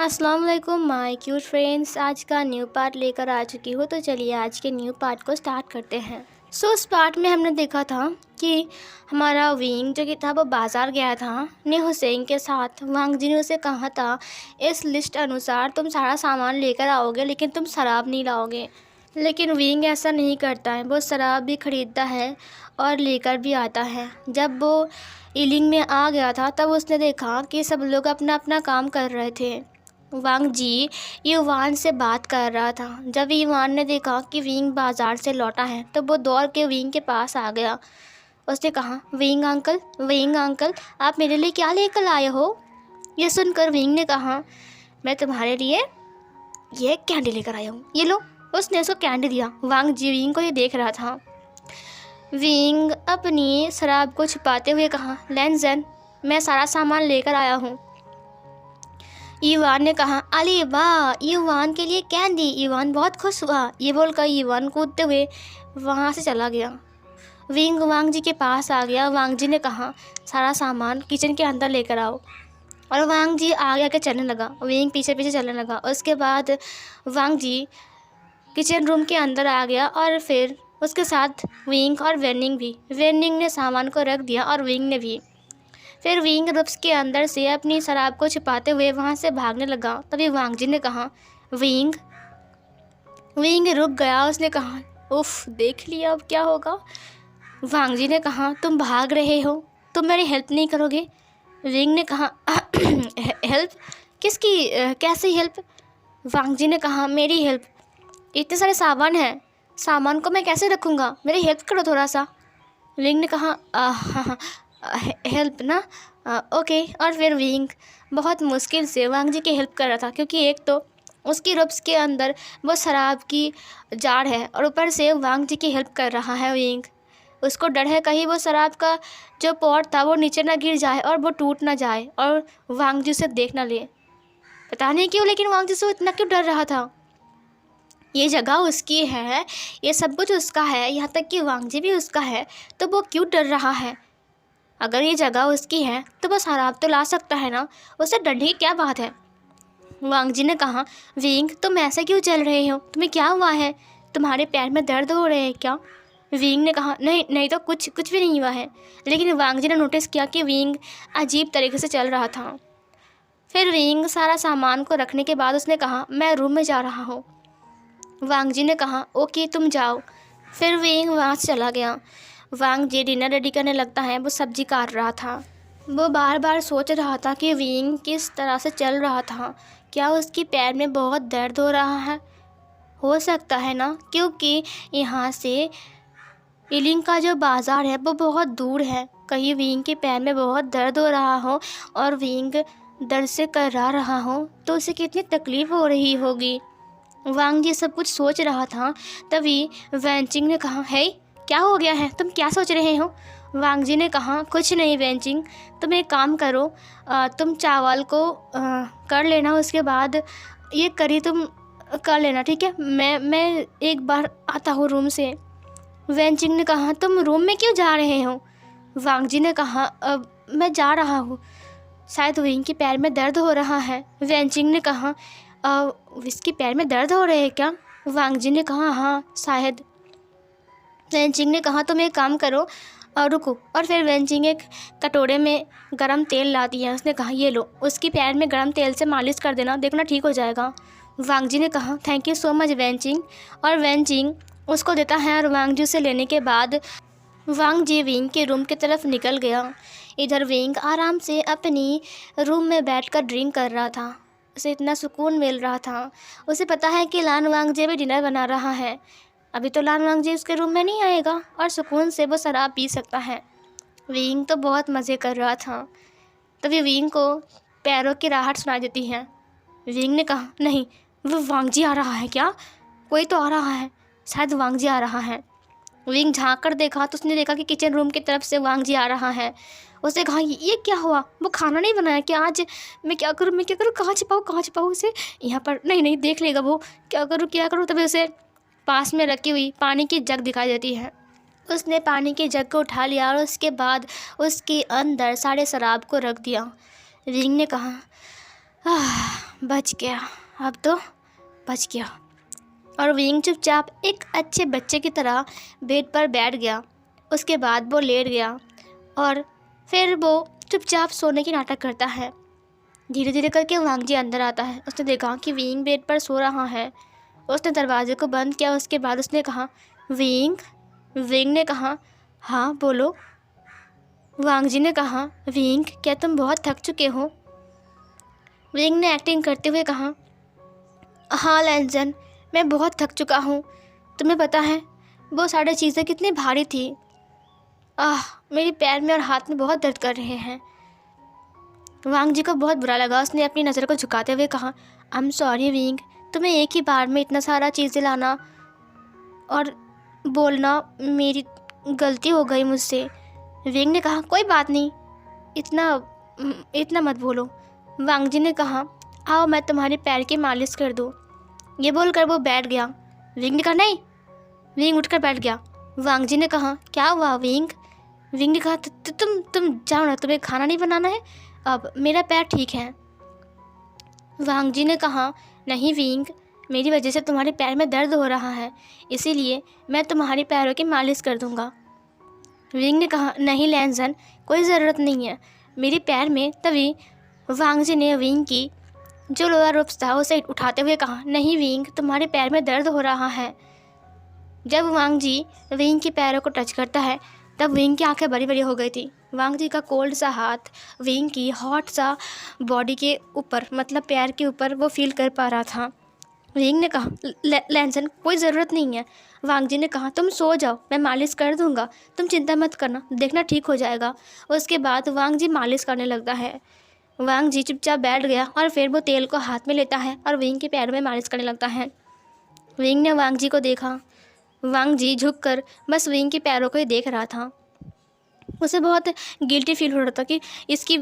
अस्सलाम वालेकुम my cute friends. आज का न्यू पार्ट लेकर आ चुकी हूँ, तो चलिए आज के न्यू पार्ट को स्टार्ट करते हैं। उस पार्ट में हमने देखा था कि हमारा विंग जो कि था वो बाज़ार गया था ने हुसैन के साथ। वांग जी ने उसे कहा था इस लिस्ट अनुसार तुम सारा सामान लेकर आओगे लेकिन तुम शराब नहीं लाओगे। लेकिन विंग ऐसा नहीं करता है, वो शराब भी ख़रीदता है और लेकर भी आता है। जब वो ईलिंग में आ गया था तब उसने देखा कि सब लोग अपना अपना काम कर रहे थे। वांग जी युवान से बात कर रहा था। जब युवान ने देखा कि विंग बाज़ार से लौटा है तो वो दौड़ के विंग के पास आ गया। उसने कहा, विंग अंकल आप मेरे लिए क्या लेकर आए हो? यह सुनकर विंग ने कहा, मैं तुम्हारे लिए ये कैंडी लेकर आया हूँ, ये लो। उसने उसको कैंडी दिया। वांग जी विंग को ये देख रहा था। विंग अपनी शराब को छुपाते हुए कहा, लेंजन मैं सारा सामान लेकर आया हूँ। ईवान ने कहा, अरे वाह, ईवान के लिए कैंडी। ईवान बहुत खुश हुआ। ये बोलकर ईवान कूदते हुए वहाँ से चला गया। विंग वांग जी के पास आ गया। वांग जी ने कहा, सारा सामान किचन के अंदर लेकर आओ। और वांग जी आगे आगे चलने लगा, विंग पीछे पीछे चलने लगा। उसके बाद वांग जी किचन रूम के अंदर आ गया और फिर उसके साथ विंग और वेनिंग भी। वेनिंग ने सामान को रख दिया और विंग ने भी। फिर विंग रूप्स के अंदर से अपनी शराब को छिपाते हुए वहाँ से भागने लगा। तभी वांग जी ने कहा, विंग। विंग रुक गया। उसने कहा, उफ, देख लिया, अब क्या होगा? वांग जी ने कहा, तुम भाग रहे हो, तुम मेरी हेल्प नहीं करोगे? विंग ने कहा, हेल्प किसकी, कैसी हेल्प? वांग जी ने कहा, मेरी हेल्प। इतने सारे सामान हैं, सामान को मैं कैसे रखूँगा? मेरी हेल्प करो थोड़ा सा। विंग ने कहा, हाँ, हेल्प ना, ओके। और फिर विंग बहुत मुश्किल से वांग जी की हेल्प कर रहा था, क्योंकि एक तो उसकी रब्स के अंदर वो शराब की जार है और ऊपर से वांग जी की हेल्प कर रहा है विंग। उसको डर है कहीं वो शराब का जो पॉट था वो नीचे ना गिर जाए और वो टूट ना जाए और वांग जी उसे देख ना ले। पता नहीं क्यों, लेकिन वांग जी से इतना क्यों डर रहा था? ये जगह उसकी है, ये सब कुछ उसका है, यहाँ तक कि वांग जी भी उसका है, तो वो क्यों डर रहा है? अगर ये जगह उसकी है तो वो शराब तो ला सकता है ना, उसे डरने की क्या बात है? वांग जी ने कहा, विंग तुम ऐसे क्यों चल रहे हो? तुम्हें क्या हुआ है? तुम्हारे पैर में दर्द हो रहे हैं क्या? विंग ने कहा, नहीं नहीं, तो कुछ भी नहीं हुआ है। लेकिन वांग जी ने नोटिस किया कि विंग अजीब तरीके से चल रहा था। फिर विंग सारा सामान को रखने के बाद उसने कहा, मैं रूम में जा रहा हूँ। वांग जी ने कहा, ओके तुम जाओ। फिर विंग वहाँ से चला गया। वांग जी डिनर रेडी करने लगता है। वो सब्जी काट रहा था। वो बार बार सोच रहा था कि विंग किस तरह से चल रहा था। क्या उसकी पैर में बहुत दर्द हो रहा है? हो सकता है ना, क्योंकि यहाँ से ईलिंग का जो बाज़ार है वो बहुत दूर है। कहीं विंग के पैर में बहुत दर्द हो रहा हो और विंग दर्द से कर्रा रहा हो तो उसे कितनी तकलीफ़ हो रही होगी। वांग जी सब कुछ सोच रहा था। तभी वैनचिंग ने कहा, हे, क्या हो गया है? तुम क्या सोच रहे हो? वांग जी ने कहा, कुछ नहीं वैनचिंग, तुम एक काम करो, तुम चावल को कर लेना, उसके बाद ये करी तुम कर लेना, ठीक है? मैं एक बार आता हूँ रूम से। वैनचिंग ने कहा, तुम रूम में क्यों जा रहे हो? वांग जी ने कहा, मैं जा रहा हूँ, शायद विंग के पैर में दर्द हो रहा है। वैनचिंग ने कहा, इसके पैर में दर्द हो रहे हैं क्या? वांग जी ने कहा, हाँ शायद। वैनचिंग ने कहा, तुम एक काम करो, रुको। और फिर वैनचिंग एक कटोरे में गरम तेल ला दिया। उसने कहा, ये लो, उसकी पैर में गरम तेल से मालिश कर देना, देखना ठीक हो जाएगा। वांग जी ने कहा, थैंक यू सो मच वैनचिंग। और वैनचिंग उसको देता है और वांग जी से लेने के बाद वांग जी विंग के रूम की तरफ निकल गया। इधर विंग आराम से अपनी रूम में बैठकर ड्रिंक कर रहा था। उसे इतना सुकून मिल रहा था। उसे पता है कि लान वांग जी भी डिनर बना रहा है। अभी तो लान वांग जी उसके रूम में नहीं आएगा और सुकून से वो शराब पी सकता है। विंग तो बहुत मज़े कर रहा था। तभी विंग को पैरों की राहत सुनाई देती है। विंग ने कहा, नहीं, वो वांग जी आ रहा है क्या? कोई तो आ रहा है, शायद वांग जी आ रहा है। विंग झाँक कर देखा तो उसने देखा कि किचन रूम की तरफ से वांग जी आ रहा है। उसने कहा, ये क्या हुआ? वो खाना नहीं बनाया क्या आज? मैं क्या करूँ, कहाँ छिपाऊँ उसे? यहाँ पर नहीं देख लेगा वो। क्या करूँ? तभी उसे पास में रखी हुई पानी की जग दिखाई देती है। उसने पानी की जग को उठा लिया और उसके बाद उसके अंदर सारे शराब को रख दिया। विंग ने कहा, बच गया, अब तो बच गया। और विंग चुपचाप एक अच्छे बच्चे की तरह बेड पर बैठ गया। उसके बाद वो लेट गया और फिर वो चुपचाप सोने की नाटक करता है। धीरे धीरे करके वांग जी अंदर आता है। उसने देखा कि विंग बेड पर सो रहा है। उसने दरवाजे को बंद किया। उसके बाद उसने कहा, विंग। विंग ने कहा, हाँ बोलो। वांग जी ने कहा, विंग क्या तुम बहुत थक चुके हो? विंग ने एक्टिंग करते हुए कहा, हाँ लैंजन, मैं बहुत थक चुका हूँ। तुम्हें पता है वो सारी चीज़ें कितनी भारी थी। मेरे पैर में और हाथ में बहुत दर्द कर रहे हैं। वांग जी को बहुत बुरा लगा। उसने अपनी नज़र को झुकाते हुए कहा, आई एम सॉरी विंग, तुम्हें एक ही बार में इतना सारा चीज़ें लाना और बोलना मेरी गलती हो गई मुझसे। विंग ने कहा, कोई बात नहीं, इतना मत बोलो। वांग जी ने कहा, आओ मैं तुम्हारे पैर की मालिश कर दूँ। ये बोलकर वो बैठ गया। विंग ने कहा, नहीं। विंग उठकर बैठ गया। वांग जी ने कहा, क्या हुआ विंग? विंग ने कहा, तुम जाओ ना, तुम्हें खाना नहीं बनाना है, अब मेरा पैर ठीक है। वांग जी ने कहा, नहीं विंग, मेरी वजह से तुम्हारे पैर में दर्द हो रहा है, इसीलिए मैं तुम्हारे पैरों की मालिश कर दूंगा। विंग ने कहा, नहीं लैंजन, कोई ज़रूरत नहीं है मेरे पैर में। तभी वांग जी ने विंग की जो लोअर रिब्स था उसे उठाते हुए कहा, नहीं विंग, तुम्हारे पैर में दर्द हो रहा है। जब वांग जी विंग के पैरों को टच करता है तब विंग की आंखें बड़ी बड़ी हो गई थी। वांग जी का कोल्ड सा हाथ विंग की हॉट सा बॉडी के ऊपर, मतलब पैर के ऊपर, वो फील कर पा रहा था। विंग ने कहा, लैंसन कोई ज़रूरत नहीं है। वांग जी ने कहा, तुम सो जाओ, मैं मालिश कर दूंगा, तुम चिंता मत करना, देखना ठीक हो जाएगा। उसके बाद वांग जी मालिश करने लगता है। वांग जी चुपचाप बैठ गया और फिर वो तेल को हाथ में लेता है और विंग के पैरों में मालिश करने लगता है। विंग ने वांग जी को देखा। वांग जी झुककर बस विंग के पैरों को ही देख रहा था। उसे बहुत गिल्टी फील हो रहा था कि इसकी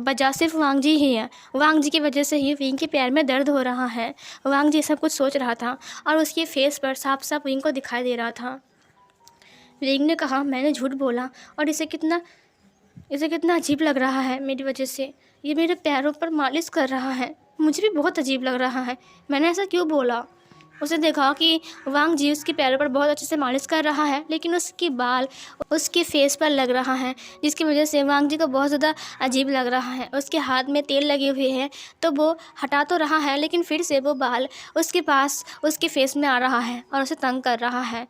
वजह सिर्फ वांग जी ही है, वांग जी की वजह से ही विंग के पैर में दर्द हो रहा है। वांग जी सब कुछ सोच रहा था और उसके फेस पर साफ साफ विंग को दिखाई दे रहा था। विंग ने कहा, मैंने झूठ बोला और इसे कितना अजीब लग रहा है मेरी वजह से। ये मेरे पैरों पर मालिश कर रहा है, मुझे भी बहुत अजीब लग रहा है, मैंने ऐसा क्यों बोला। उसने देखा कि वांग जी उसके पैरों पर बहुत अच्छे से मालिश कर रहा है, लेकिन उसके बाल उसके फेस पर लग रहा है, जिसकी वजह से वांग जी को बहुत ज़्यादा अजीब लग रहा है। उसके हाथ में तेल लगे हुए हैं तो वो हटा तो रहा है, लेकिन फिर से वो बाल उसके पास उसके फेस में आ रहा है और उसे तंग कर रहा है।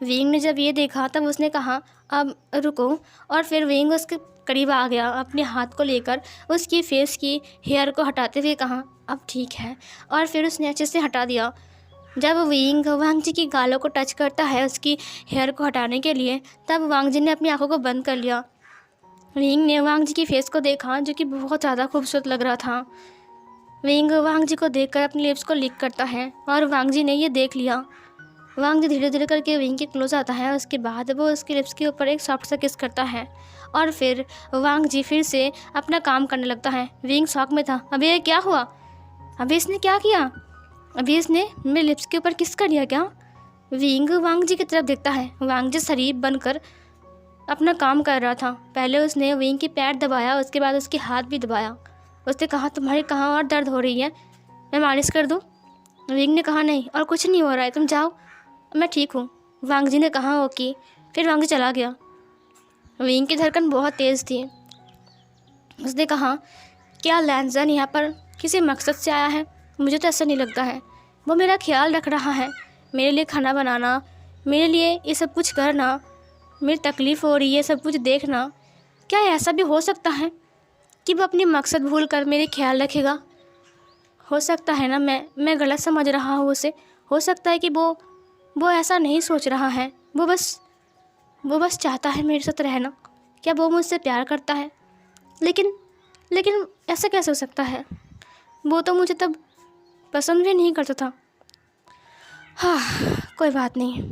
विंग ने जब ये देखा तब उसने कहा, अब रुको। और फिर विंग उसके करीब आ गया, अपने हाथ को लेकर उसकी फेस की हेयर को हटाते हुए कहा, अब ठीक है। और फिर उसने अच्छे से हटा दिया। जब विंग वांग जी की गालों को टच करता है उसकी हेयर को हटाने के लिए, तब वांग जी ने अपनी आंखों को बंद कर लिया। विंग ने वांग जी की फेस को देखा जो कि बहुत ज़्यादा खूबसूरत लग रहा था। विंग वांग जी को देखकर अपनी लिप्स को लिक करता है और वांग जी ने ये देख लिया। वांग जी धीरे धीरे करके विंग के क्लोज आता है। उसके बाद वो उसके लिप्स के ऊपर एक सॉफ्ट सा किस करता है और फिर वांग जी फिर से अपना काम करने लगता है। विंग शॉक में था, अभी ये क्या हुआ, अभी इसने क्या किया, अभी इसने मेरे लिप्स के ऊपर किस कर दिया क्या। विंग वांग जी की तरफ देखता है। वांग जी शरीफ बनकर अपना काम कर रहा था। पहले उसने विंग के पैर दबाया, उसके बाद उसके हाथ भी दबाया। उसने कहा, तुम्हारे कहाँ और दर्द हो रही है, मैं मालिश कर दूँ। विंग ने कहा, नहीं, और कुछ नहीं हो रहा है, तुम जाओ, मैं ठीक हूँ। वांग जी ने कहा, ओके। फिर वांग जी चला गया। विंग की धड़कन बहुत तेज़ थी। उसने कहा, क्या लैंजन यहाँ पर किसी मकसद से आया है? मुझे तो ऐसा नहीं लगता है। वो मेरा ख्याल रख रहा है, मेरे लिए खाना बनाना, मेरे लिए ये सब कुछ करना, मेरी तकलीफ़ हो रही है सब कुछ देखना। क्या ऐसा भी हो सकता है कि वो अपनी मकसद भूल कर मेरे ख्याल रखेगा? हो सकता है ना मैं गलत समझ रहा हूँ उसे। हो सकता है कि वो ऐसा नहीं सोच रहा है, वो बस चाहता है मेरे साथ रहना। क्या वो मुझसे प्यार करता है? लेकिन ऐसा कैसे हो सकता है? वो तो मुझे तब पसंद भी नहीं करता था। हाँ, कोई बात नहीं।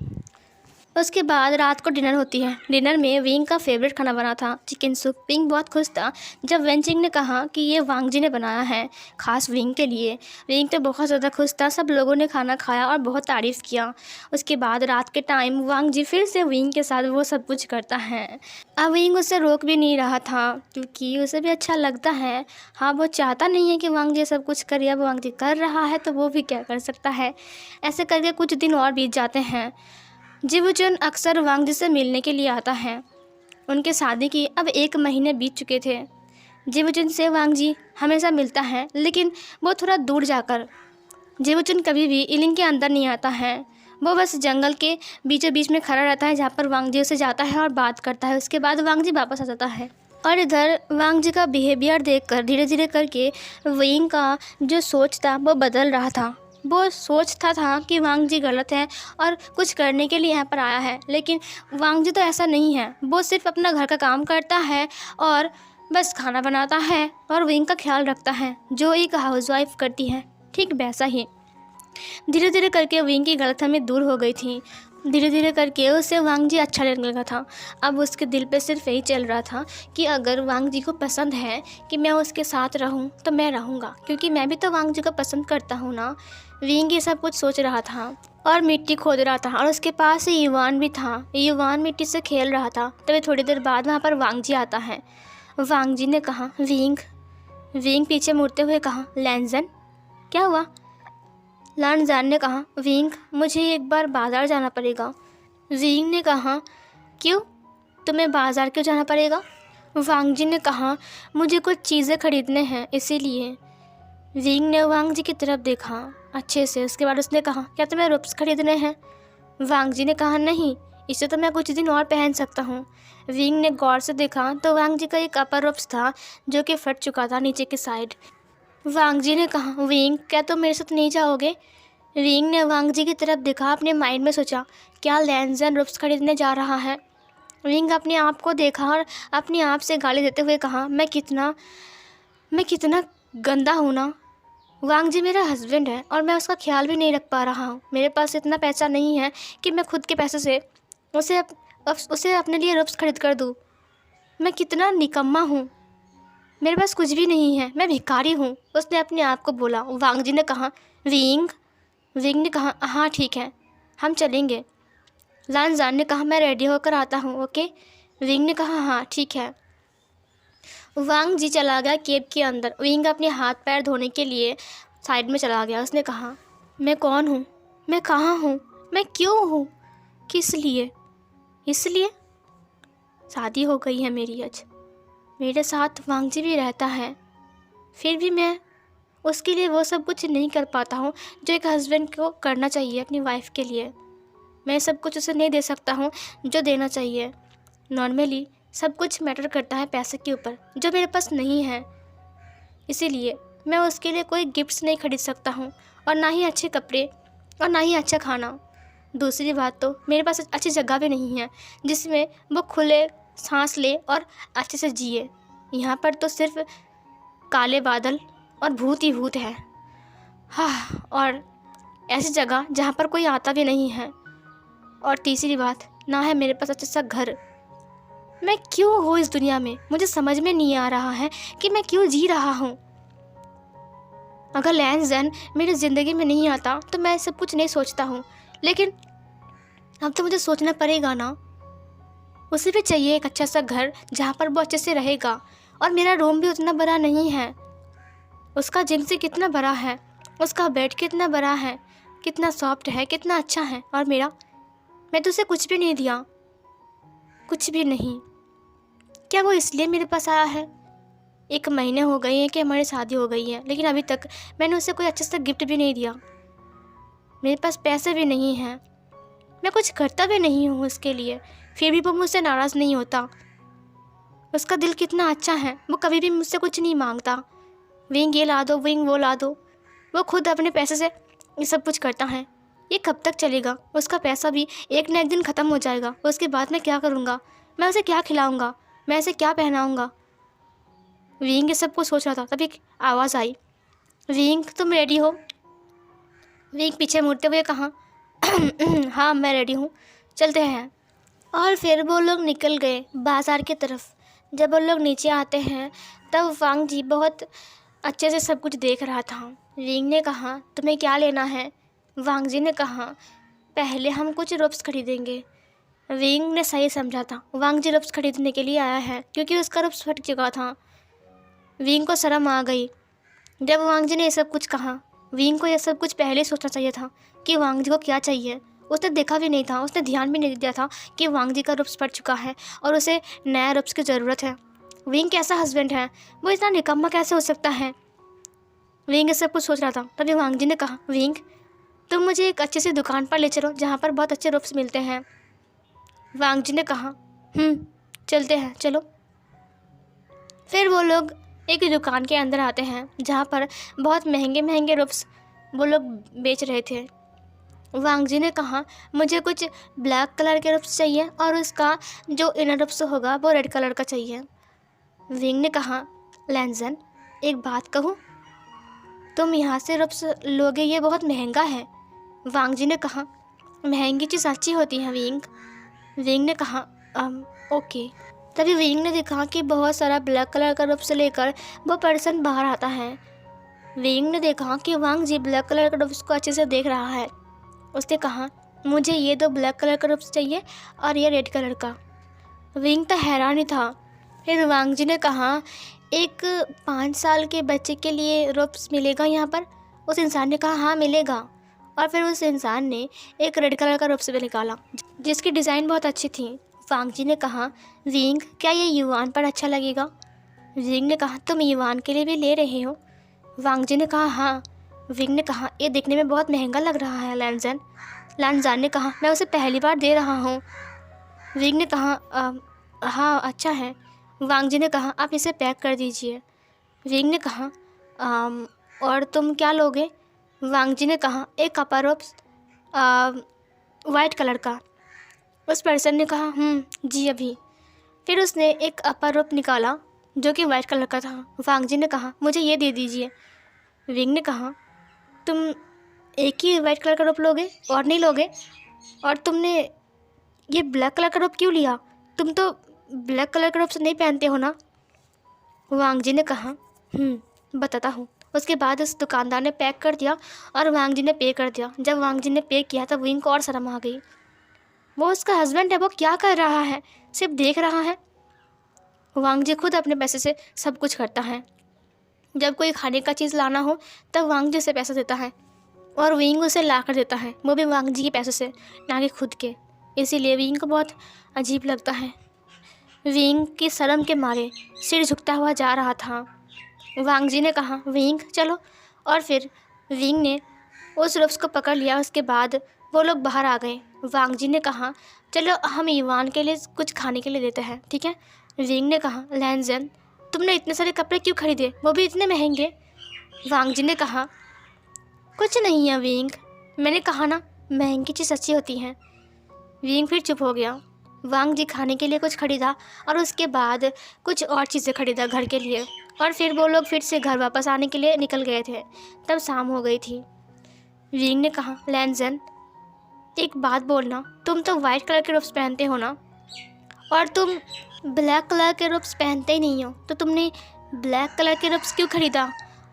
उसके बाद रात को डिनर होती है। डिनर में विंग का फेवरेट खाना बना था, चिकन सूप। विंग बहुत खुश था जब वेंचिंग ने कहा कि ये वांग जी ने बनाया है खास विंग के लिए। विंग तो बहुत ज़्यादा खुश था। सब लोगों ने खाना खाया और बहुत तारीफ़ किया। उसके बाद रात के टाइम वांग जी फिर से विंग के साथ वो सब कुछ करता है। अब विंग उसे रोक भी नहीं रहा था क्योंकि उसे भी अच्छा लगता है। हाँ, वो चाहता नहीं है कि वांग जी सब कुछ करे। अब वांग जी कर रहा है तो वो भी क्या कर सकता है। ऐसे करके कुछ दिन और बीत जाते हैं। जिवुचुन अक्सर वांग जी से मिलने के लिए आता है। उनके शादी की अब 1 महीने बीत चुके थे। जिवुचुन से वांग जी हमेशा मिलता है, लेकिन वो थोड़ा दूर जाकर। जिवुचुन कभी भी इलिंग के अंदर नहीं आता है। वो बस जंगल के बीचों बीच में खड़ा रहता है, जहाँ पर वांग जी उसे जाता है और बात करता है। उसके बाद वांग जी वापस आ जाता है। और इधर वांग जी का बिहेवियर देखकर धीरे धीरे करके विंग का जो सोच था वो बदल रहा था। वो सोचता था कि वांग जी गलत है और कुछ करने के लिए यहाँ पर आया है, लेकिन वांग जी तो ऐसा नहीं है। वो सिर्फ अपना घर का काम करता है और बस खाना बनाता है और विंग का ख्याल रखता है, जो एक हाउसवाइफ करती है। ठीक वैसा ही धीरे धीरे करके विंग की गलतफहमी दूर हो गई थी। धीरे धीरे करके उसे वांग जी अच्छा लगने लगा था। अब उसके दिल पे सिर्फ यही चल रहा था कि अगर वांग जी को पसंद है कि मैं उसके साथ रहूं तो मैं रहूंगा, क्योंकि मैं भी तो वांग जी को पसंद करता हूं ना। विंग ये सब कुछ सोच रहा था और मिट्टी खोद रहा था, और उसके पास युवान भी था। युवान मिट्टी से खेल रहा था। तभी थोड़ी देर बाद वहाँ पर वांग जी आता है। वांग जी ने कहा, विंग। विंग पीछे मुड़ते हुए कहा, लैंजन क्या हुआ? लानजान ने कहा, विंग मुझे एक बार बाज़ार जाना पड़ेगा। विंग ने कहा, क्यों? तुम्हें बाज़ार क्यों जाना पड़ेगा? वांग जी ने कहा, मुझे कुछ चीज़ें खरीदने हैं इसीलिए। विंग ने वांग जी की तरफ देखा अच्छे से। उसके बाद उसने कहा, क्या तुम्हें रूप्स खरीदने हैं? वांग जी ने कहा, नहीं, इसे तो मैं कुछ दिन और पहन सकता हूँ। विंग ने गौर से देखा तो वांग जी का एक अपर रूप्स था जो कि फट चुका था नीचे की साइड। वांग जी ने कहा, विंग क्या तुम मेरे साथ नहीं जाओगे? विंग ने वांग जी की तरफ देखा। अपने माइंड में सोचा, क्या लैंजन रूप्स खरीदने जा रहा है? विंग अपने आप को देखा और अपने आप से गाली देते हुए कहा, मैं कितना गंदा हूँ ना। वांग जी मेरा हस्बैंड है और मैं उसका ख्याल भी नहीं रख पा रहा हूँ। मेरे पास इतना पैसा नहीं है कि मैं खुद के पैसे से उसे अपने लिए रूप्स खरीद कर दूँ। मैं कितना निकम्मा हूँ। मेरे पास कुछ भी नहीं है, मैं भिखारी हूँ, उसने अपने आप को बोला। वांग जी ने कहा, विंग। विंग ने कहा, हाँ ठीक है, हम चलेंगे। लानजान ने कहा, मैं रेडी होकर आता हूँ, ओके? विंग ने कहा, हाँ ठीक है। वांग जी चला गया केब के अंदर। विंग अपने हाथ पैर धोने के लिए साइड में चला गया। उसने कहा, मैं कौन हूँ? मैं कहाँ हूँ? मैं क्यों हूँ? किस लिए? इसलिए शादी हो गई है मेरी आज। मेरे साथ वांग जी भी रहता है, फिर भी मैं उसके लिए वो सब कुछ नहीं कर पाता हूँ जो एक हस्बैंड को करना चाहिए अपनी वाइफ के लिए। मैं सब कुछ उसे नहीं दे सकता हूँ जो देना चाहिए। नॉर्मली सब कुछ मैटर करता है पैसे के ऊपर, जो मेरे पास नहीं है। इसीलिए मैं उसके लिए कोई गिफ्ट्स नहीं खरीद सकता हूँ, और ना ही अच्छे कपड़े और ना ही अच्छा खाना। दूसरी बात तो मेरे पास अच्छी जगह भी नहीं है जिसमें वो खुले सांस ले और अच्छे से जिए। यहाँ पर तो सिर्फ काले बादल और भूत ही भूत है। हाँ, और ऐसी जगह जहाँ पर कोई आता भी नहीं है। और तीसरी बात, ना है मेरे पास अच्छा सा घर। मैं क्यों हूँ इस दुनिया में? मुझे समझ में नहीं आ रहा है कि मैं क्यों जी रहा हूँ। अगर लैंजन मेरी ज़िंदगी में नहीं आता तो मैं सब कुछ नहीं सोचता हूँ, लेकिन अब तो मुझे सोचना पड़ेगा ना। उसे भी चाहिए एक अच्छा सा घर जहाँ पर वो अच्छे से रहेगा, और मेरा रूम भी उतना बड़ा नहीं है। उसका जिनसी कितना बड़ा है, उसका बेड कितना बड़ा है, कितना सॉफ्ट है, कितना अच्छा है, और मैं तो उसे कुछ भी नहीं दिया, कुछ भी नहीं। क्या वो इसलिए मेरे पास आया है? 1 महीने हो गए हैं कि हमारी शादी हो गई है, लेकिन अभी तक मैंने उसे कोई अच्छा सा गिफ्ट भी नहीं दिया। मेरे पास पैसे भी नहीं हैं, मैं कुछ करता भी नहीं हूँ उसके लिए, फिर भी वो मुझसे नाराज़ नहीं होता। उसका दिल कितना अच्छा है, वो कभी भी मुझसे कुछ नहीं मांगता। विंग ये ला दो, विंग वो ला दो। वो खुद अपने पैसे से ये सब कुछ करता है। ये कब तक चलेगा? उसका पैसा भी एक न एक दिन ख़त्म हो जाएगा। उसके बाद मैं क्या करूँगा? मैं उसे क्या खिलाऊँगा? मैं उसे क्या पहनाऊँगा? विंग ये सब कुछ सोच रहा था, तभी एक आवाज़ आई, विंग तुम रेडी हो? विंग पीछे मुड़ते हुए कहा, हाँ मैं रेडी हूँ, चलते हैं। और फिर वो लोग निकल गए बाज़ार की तरफ। जब वो लोग नीचे आते हैं तब वांग जी बहुत अच्छे से सब कुछ देख रहा था। विंग ने कहा, तुम्हें क्या लेना है? वांग जी ने कहा, पहले हम कुछ रोप्स खरीदेंगे। विंग ने सही समझा था, वांग जी रोप्स खरीदने के लिए आया है क्योंकि उसका रोप्स फट चुका था। विंग को शर्म आ गई जब वांग जी ने ये सब कुछ कहा। विंग को यह सब कुछ पहले सोचना चाहिए था कि वांग जी को क्या चाहिए। उसने देखा भी नहीं था, उसने ध्यान भी नहीं दिया था कि वांग जी का रूप्स फट चुका है और उसे नया रूप्स की ज़रूरत है। विंग कैसा हस्बैंड है, वो इतना निकम्मा कैसे हो सकता है। विंग ये सब कुछ सोच रहा था। तभी वांग जी ने कहा, विंग तुम मुझे एक अच्छी सी दुकान पर ले चलो जहाँ पर बहुत अच्छे रूप्स मिलते हैं। वांग जी ने कहा, चलते हैं, चलो। फिर वो लोग एक दुकान के अंदर आते हैं जहाँ पर बहुत महंगे महंगे रूप्स वो लोग बेच रहे थे। वांग जी ने कहा, मुझे कुछ ब्लैक कलर के रूप्स चाहिए और उसका जो इनर रूप्स होगा वो रेड कलर का चाहिए। विंग ने कहा, लैंजन एक बात कहूँ, तुम यहाँ से रूप्स लोगे, ये बहुत महंगा है। वांग जी ने कहा, महंगी चीज़ अच्छी होती है विंग। विंग ने कहा, ओके। तभी विंग ने देखा कि बहुत सारा ब्लैक कलर का रूप्स लेकर वो पर्सन बाहर आता है। विंग ने देखा कि वांग जी ब्लैक कलर का रूप्स को अच्छे से देख रहा है। उसने कहा, मुझे ये 2 ब्लैक कलर का रूप्स चाहिए और ये रेड कलर का। विंग तो हैरान ही था। फिर वांग जी ने कहा, एक 5 साल के बच्चे के लिए रूप्स मिलेगा यहाँ पर? उस इंसान ने कहा, हाँ मिलेगा। और फिर उस इंसान ने एक रेड कलर का रूप्स भी निकाला जिसकी डिज़ाइन बहुत अच्छी थी। वांग जी ने कहा, विंग क्या ये युवान पर अच्छा लगेगा? विंग ने कहा, तुम युवान के लिए भी ले रहे हो? वांग जी ने कहा, हाँ। विंग ने कहा, ये देखने में बहुत महंगा लग रहा है लैंजन। लैंजन ने कहा, मैं उसे पहली बार दे रहा हूँ। विंग ने कहा, हाँ अच्छा है। वांग जी ने कहा, आप इसे पैक कर दीजिए। विंग ने कहा, और तुम क्या लोगे? वांग जी ने कहा, एक अपर रोप्स वाइट कलर का। उस पर्सन ने कहा, जी अभी। फिर उसने एक अपर रोप निकाला जो कि वाइट कलर का था। वांग जी ने कहा, मुझे ये दे दीजिए। विंग ने कहा, तुम एक ही वाइट कलर का रोप लोगे और नहीं लोगे? और तुमने ये ब्लैक कलर का रोप क्यों लिया? तुम तो ब्लैक कलर का रोप से नहीं पहनते हो ना? वांग जी ने कहा, बताता हूँ। उसके बाद उस दुकानदार ने पैक कर दिया और वांग जी ने पे कर दिया। जब वांग जी ने पे किया तब विंग को और शर्म आ गई। वो उसका हस्बैंड है, वो क्या कर रहा है, सिर्फ देख रहा है। वांग जी खुद अपने पैसे से सब कुछ करता है। जब कोई खाने का चीज़ लाना हो तब वांग जी उसे पैसा देता है और विंग उसे ला कर देता है, वो भी वांग जी के पैसों से, ना कि खुद के। इसीलिए विंग को बहुत अजीब लगता है। विंग की शर्म के मारे सिर झुकता हुआ जा रहा था। वांग जी ने कहा, विंग चलो। और फिर विंग ने उस रूप्स को पकड़ लिया। उसके बाद वो लोग बाहर आ गए। वांग जी ने कहा, चलो हम युवान के लिए कुछ खाने के लिए देते हैं, ठीक है? विंग ने कहा, लैंजन तुमने इतने सारे कपड़े क्यों खरीदे, वो भी इतने महंगे? वांग जी ने कहा, कुछ नहीं है विंग, मैंने कहा ना महंगी चीज़ अच्छी होती है। विंग फिर चुप हो गया। वांग जी खाने के लिए कुछ खरीदा और उसके बाद कुछ और चीज़ें खरीदा घर के लिए। और फिर वो लोग फिर से घर वापस आने के लिए निकल गए थे। तब शाम हो गई थी। विंग ने कहा, लैंजन एक बात बोलना, तुम तो वाइट कलर के रूप्स पहनते हो ना, और तुम ब्लैक कलर के रूप्स पहनते ही नहीं हो, तो तुमने ब्लैक कलर के रूप्स क्यों ख़रीदा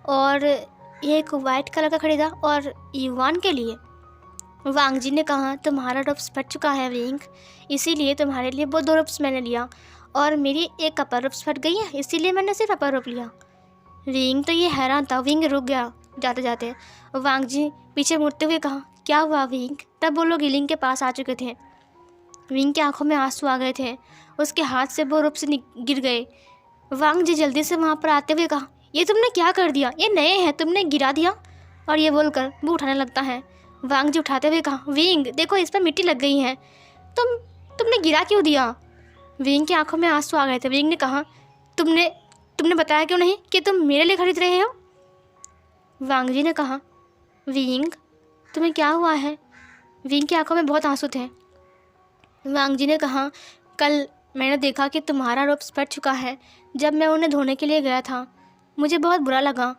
और एक वाइट कलर का ख़रीदा और युवान के लिए? वांग जी ने कहा, तुम्हारा रूप्स फट चुका है विंग, इसीलिए तुम्हारे लिए वो 2 रूप्स मैंने लिया और मेरी एक अपर रूप्स फट गई है, इसीलिए मैंने सिर्फ अपर रूप लिया। विंग तो ये हैरान था। विंग रुक गया जाते जाते। वांग जी पीछे मुड़ते हुए कहा, क्या हुआ विंग? तब वो लोग विंग के पास आ चुके थे। विंग की आंखों में आंसू आ गए थे, उसके हाथ से वो रूप से गिर गए। वांग जी जल्दी से वहाँ पर आते हुए कहा, ये तुमने क्या कर दिया, ये नए हैं, तुमने गिरा दिया। और ये बोलकर वो उठाने लगता है। वांग जी उठाते हुए कहा, विंग देखो इस पर मिट्टी लग गई है, तुमने गिरा क्यों दिया? विंग की आंखों में आंसू आ गए थे। विंग ने कहा, तुमने बताया क्यों नहीं कि तुम मेरे लिए खरीद रहे हो? वांग जी ने कहा, विंग तुम्हें क्या हुआ है? विंग की आंखों में बहुत आंसू थे। वांग जी ने कहा, कल मैंने देखा कि तुम्हारा रूप्स फट चुका है। जब मैं उन्हें धोने के लिए गया था मुझे बहुत बुरा लगा।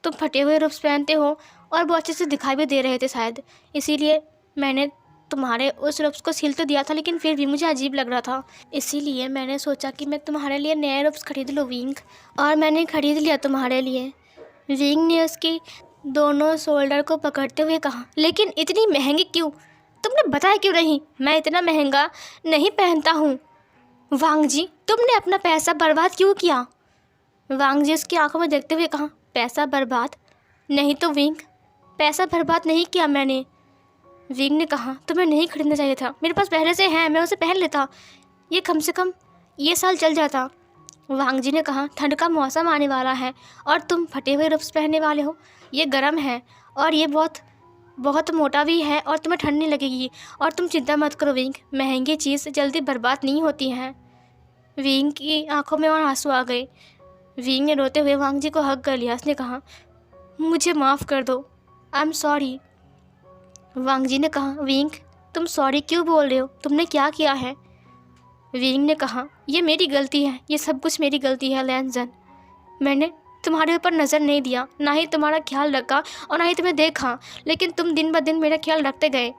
तुम फटे हुए रूप्स पहनते हो और बहुत अच्छे से दिखाई भी दे रहे थे शायद, इसीलिए मैंने तुम्हारे उस रूप्स को सिल तो दिया था, लेकिन फिर भी मुझे अजीब लग रहा था, इसीलिए मैंने सोचा कि मैं तुम्हारे लिए नए रूप्स खरीद लूँ विंग, और मैंने खरीद लिया तुम्हारे लिए। विंग ने उसकी दोनों शोल्डर को पकड़ते हुए कहा, लेकिन इतनी महंगी क्यों? तुमने बताया क्यों नहीं? मैं इतना महंगा नहीं पहनता हूँ। वांग जी, तुमने अपना पैसा बर्बाद क्यों किया? वांग जी उसकी आंखों में देखते हुए कहा, पैसा बर्बाद? नहीं तो विंग, पैसा बर्बाद नहीं किया मैंने। विंग ने कहा, तुम्हें नहीं खरीदना चाहिए था, मेरे पास पहले से है, मैं उसे पहन लेता, ये कम से कम ये साल चल जाता। वांग जी ने कहा, ठंड का मौसम आने वाला है और तुम फटे हुए रूप्स पहनने वाले हो, ये गर्म है और ये बहुत बहुत मोटा भी है और तुम्हें ठंड नहीं लगेगी। और तुम चिंता मत करो विंग, महंगी चीज़ जल्दी बर्बाद नहीं होती है। विंग की आंखों में और आंसू आ गए। विंग ने रोते हुए वांग जी को हक कर लिया। उसने कहा, मुझे माफ़ कर दो, आई एम सॉरी। वांग जी ने कहा, विंग तुम सॉरी क्यों बोल रहे हो, तुमने क्या किया है? विंग ने कहा, ये मेरी गलती है, ये सब कुछ मेरी गलती है लैंजन। मैंने तुम्हारे ऊपर नज़र नहीं दिया, ना ही तुम्हारा ख्याल रखा और ना ही तुम्हें देखा, लेकिन तुम दिन ब दिन मेरा ख्याल रखते गए।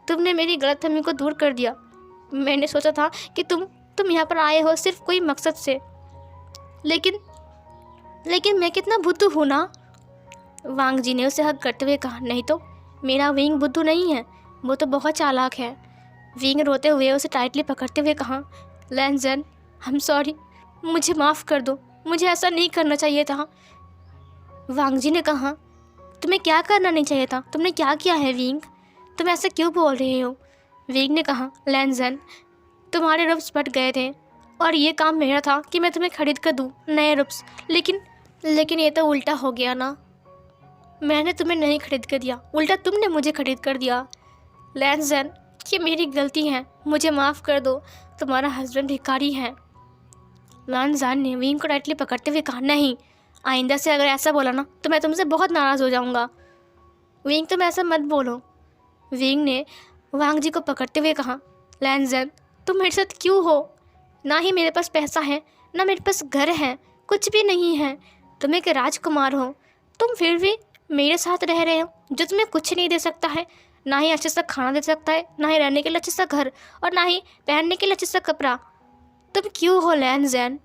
तुमने मेरी गलतफहमी को दूर कर दिया। मैंने सोचा था कि तुम यहाँ पर आए हो सिर्फ कोई मकसद से, लेकिन मैं कितना बुद्धू हूँ ना। वांग जी ने उसे हक करते हुए कहा, नहीं तो मेरा विंग बुद्धू नहीं है, वो तो बहुत चालाक है। विंग रोते हुए उसे टाइटली पकड़ते हुए कहा, लैंजन आई एम सॉरी, मुझे माफ़ कर दो, मुझे ऐसा नहीं करना चाहिए था। वांग जी ने कहा, तुम्हें क्या करना नहीं चाहिए था, तुमने क्या किया है विंग, तुम ऐसा क्यों बोल रहे हो? विंग ने कहा, लैंजन तुम्हारे रूप्स फट गए थे और ये काम मेरा था कि मैं तुम्हें खरीद कर दूँ नए रूप्स, लेकिन ये तो उल्टा हो गया ना। मैंने तुम्हें नहीं खरीद कर दिया, उल्टा तुमने मुझे खरीद कर दिया। लैंजन ये मेरी गलती है, मुझे माफ़ कर दो, तुम्हारा हस्बैंड भिखारी है। लैंजन ने विंग को टाइटली पकड़ते हुए कहा, नहीं, आइंदा से अगर ऐसा बोला ना तो मैं तुमसे बहुत नाराज़ हो जाऊंगा। विंग तुम ऐसा मत बोलो। विंग ने वांग जी को पकड़ते हुए कहा, लैंजन तुम मेरे साथ क्यों हो? ना ही मेरे पास पैसा है, ना मेरे पास घर है, कुछ भी नहीं है। तुम एक राजकुमार हो, तुम फिर भी मेरे साथ रह रहे हो जो तुम्हें कुछ नहीं दे सकता है, ना ही अच्छे सा खाना दे सकता है, ना ही रहने के लिए अच्छे सा घर, और ना ही पहनने के लिए अच्छे सा कपड़ा। तुम क्यों हो लैंजन?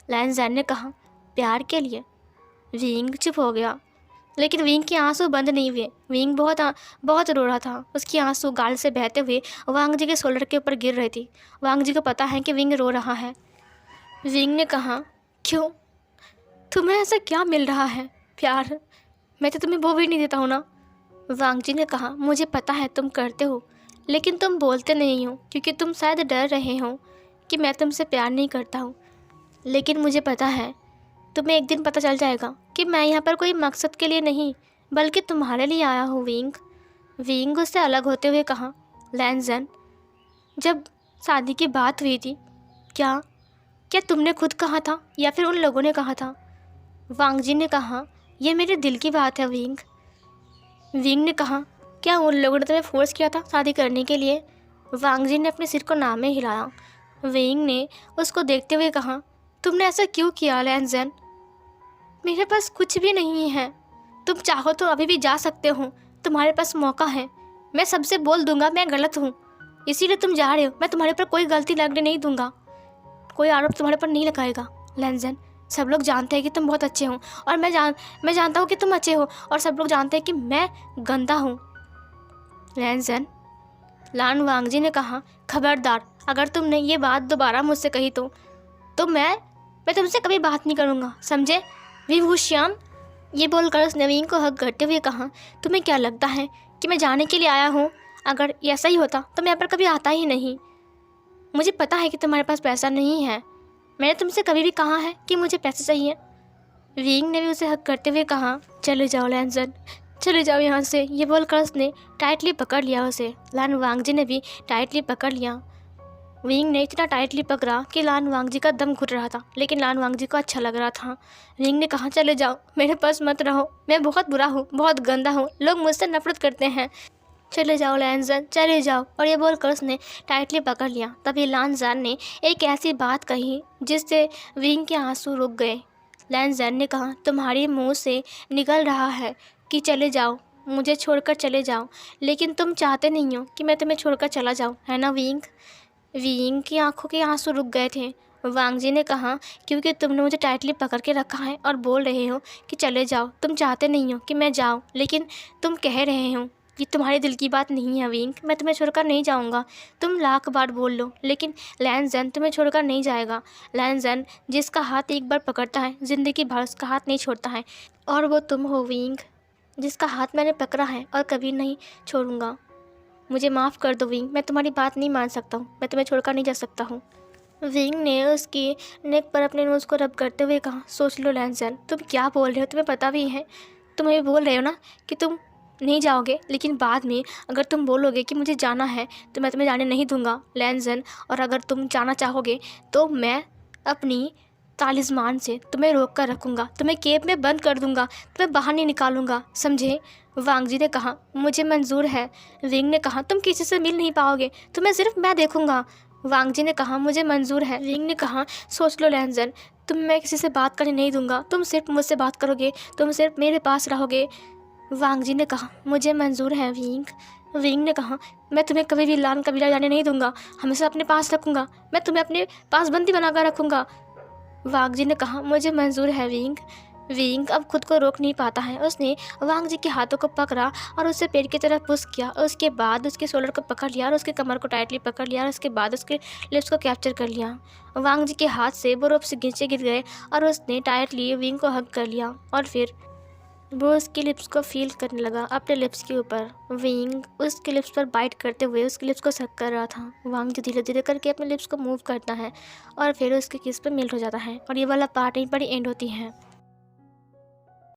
लैंजन ने कहा, प्यार के लिए। विंग चुप हो गया, लेकिन विंग के आंसू बंद नहीं हुए। विंग बहुत रो रहा था, उसकी आंसू गाल से बहते हुए वांग जी के शोल्डर के ऊपर गिर रही थी। वांग जी को पता है कि विंग रो रहा है। विंग ने कहा, क्यों, तुम्हें ऐसा क्या मिल रहा है? प्यार? मैं तो तुम्हें वो भी नहीं देता हूँ ना। वांग जी ने कहा, मुझे पता है तुम करते हो, लेकिन तुम बोलते नहीं हो क्योंकि तुम शायद डर रहे हो कि मैं तुमसे प्यार नहीं करता हूँ। लेकिन मुझे पता है तुम्हें एक दिन पता चल जाएगा कि मैं यहाँ पर कोई मकसद के लिए नहीं बल्कि तुम्हारे लिए आया हूँ विंग। विंग उससे अलग होते हुए कहा, लैंजन जब शादी की बात हुई थी, क्या तुमने खुद कहा था या फिर उन लोगों ने कहा था? वांग जी ने कहा, यह मेरे दिल की बात है विंग। विंग ने कहा, क्या उन लोगों ने तुम्हें फोर्स किया था शादी करने के लिए? वांग जी ने अपने सिर को ना में हिलाया। विंग ने उसको देखते हुए कहा, तुमने ऐसा क्यों किया लैंजन? मेरे पास कुछ भी नहीं है, तुम चाहो तो अभी भी जा सकते हो, तुम्हारे पास मौका है। मैं सबसे बोल दूंगा मैं गलत हूँ, इसीलिए तुम जा रहे हो। मैं तुम्हारे ऊपर कोई गलती लगने नहीं दूंगा, कोई आरोप तुम्हारे ऊपर नहीं लगाएगा। लैंजन सब लोग जानते हैं कि तुम बहुत अच्छे हो, और मैं जानता हूँ कि तुम अच्छे हो, और सब लोग जानते हैं कि मैं गंदा हूँ। लैंजन, लान वांग जी ने कहा, खबरदार, अगर तुमने ये बात दोबारा मुझसे कही तो मैं तुमसे कभी बात नहीं करूँगा, समझे? विभूषण, ये बोलकर उसने विंग को हक करते हुए कहा, तुम्हें क्या लगता है कि मैं जाने के लिए आया हूँ? अगर ऐसा ही होता तो मैं यहाँ पर कभी आता ही नहीं। मुझे पता है कि तुम्हारे पास पैसा नहीं है, मैंने तुमसे कभी भी कहा है कि मुझे पैसे चाहिए। विंग ने भी उसे हक करते हुए कहा, चले जाओ लैंजन, चले जाओ यहाँ से। ये बोलकर उसने टाइटली पकड़ लिया उसे। लान वांग जी ने भी टाइटली पकड़ लिया। विंग ने इतना टाइटली पकड़ा कि लान वांग जी का दम घुट रहा था, लेकिन लान वांग जी को अच्छा लग रहा था। विंग ने कहा, चले जाओ, मेरे पास मत रहो, मैं बहुत बुरा हूँ, बहुत गंदा हूँ, लोग मुझसे नफरत करते हैं, चले जाओ लैंजन, चले जाओ। और ये बोलकर उसने टाइटली पकड़ लिया। तभी लैंजन ने एक ऐसी बात कही जिससे विंग के आंसू रुक गए। लैंजन ने कहा, तुम्हारे मुंह से निकल रहा है कि चले जाओ, मुझे छोड़कर चले जाओ, लेकिन तुम चाहते नहीं हो कि मैं तुम्हें छोड़कर चला जाऊँ, है ना विंग? विंग की आंखों के आंसू रुक गए थे। वांग जी ने कहा, क्योंकि तुमने मुझे टाइटली पकड़ के रखा है और बोल रहे हो कि चले जाओ। तुम चाहते नहीं हो कि मैं जाऊँ, लेकिन तुम कह रहे हो कि तुम्हारे दिल की बात नहीं है विंग, मैं तुम्हें छोड़कर नहीं जाऊँगा। तुम लाख बार बोल लो, लेकिन लैन ज़ेन तुम्हें छोड़कर नहीं जाएगा। लैन ज़ेन जिसका हाथ एक बार पकड़ता है, ज़िंदगी भर उसका हाथ नहीं छोड़ता है, और वो तुम हो विंग, जिसका हाथ मैंने पकड़ा है और कभी नहीं छोड़ूंगा। मुझे माफ़ कर दो विंग, मैं तुम्हारी बात नहीं मान सकता हूँ, मैं तुम्हें छोड़कर नहीं जा सकता हूँ। विंग ने उसकी नेक पर अपने नोज़ को रब करते हुए कहा, सोच लो लैन ज़ेन, तुम क्या बोल रहे हो, तुम्हें पता भी है। तुम अभी बोल रहे हो ना कि तुम नहीं जाओगे, लेकिन बाद में अगर तुम बोलोगे कि मुझे जाना है तो मैं तुम्हें जाने नहीं दूंगा लैन ज़ेन। और अगर तुम जाना चाहोगे तो मैं अपनी तालिस्मान से तुम्हें रोक कर रखूँगा, तुम्हें केब में बंद कर दूंगा, तुम्हें बाहर नहीं निकालूंगा, समझे? वांग जी ने कहा, मुझे मंजूर है। विंग ने कहा, तुम किसी से मिल नहीं पाओगे, तुम्हें सिर्फ मैं देखूंगा। वांग जी ने कहा, मुझे मंजूर है। विंग ने कहा, सोच लो लैन ज़ेन, मैं किसी से बात करने नहीं दूंगा, तुम सिर्फ मुझसे बात करोगे, तुम सिर्फ मेरे पास रहोगे। वांग जी ने कहा, मुझे मंजूर है विंग। विंग ने कहा, मैं तुम्हें कभी भी लान कबीला जाने नहीं दूंगा, हमेशा अपने पास रखूंगा, मैं तुम्हें अपने पास बंदी बनाकर रखूंगा। वांग जी ने कहा, मुझे मंजूर है विंग। विंग अब खुद को रोक नहीं पाता है, उसने वांग जी के हाथों को पकड़ा और उसे पेड़ की तरफ पुश किया, और उसके बाद उसके शोल्डर को पकड़ लिया और उसके कमर को टाइटली पकड़ लिया, और उसके बाद उसके लिप्स को कैप्चर कर लिया। वांग जी के हाथ से वो रोप से नीचे गिर गए और उसने टाइटली विंग को हग कर लिया, और फिर वो उसके लिप्स को फील करने लगा अपने लिप्स के ऊपर। विंग उसके लिप्स पर बाइट करते हुए उसके लिप्स को सक कर रहा था। वांग जो धीरे धीरे करके अपने लिप्स को मूव करता है और फिर उसके किस पे मेल्ट हो जाता है, और ये वाला पार्ट यहीं पर ही एंड होती है।